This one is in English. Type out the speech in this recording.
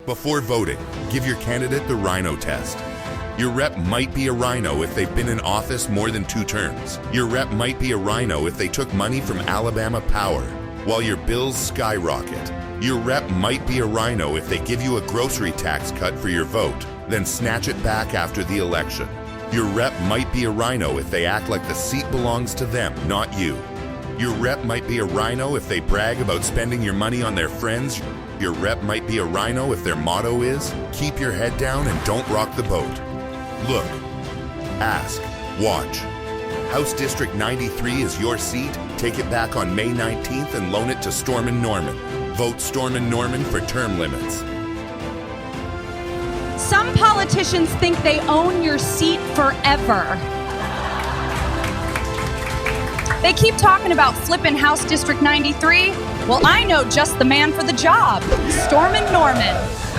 Before voting, give your candidate the Rhino test. Your rep might be a rhino if they've been in office more than 2 terms. Your rep might be a rhino if they took money from Alabama Power while your bills skyrocket. Your rep might be a rhino if they give you a grocery tax cut for your vote, then snatch it back after the election. Your rep might be a rhino if they act like the seat belongs to them, not you. Your rep might be a rhino if they brag about spending your money on their friends. Your rep might be a rhino if their motto is, keep your head down and don't rock the boat. Look, ask, watch. House District 93 is your seat. Take it back on May 19th and loan it to Storm and Norman. Vote Storm and Norman for term limits. Some politicians think they own your seat forever. They keep talking about flipping House District 93. Well, I know just the man for the job, Storm and Norman.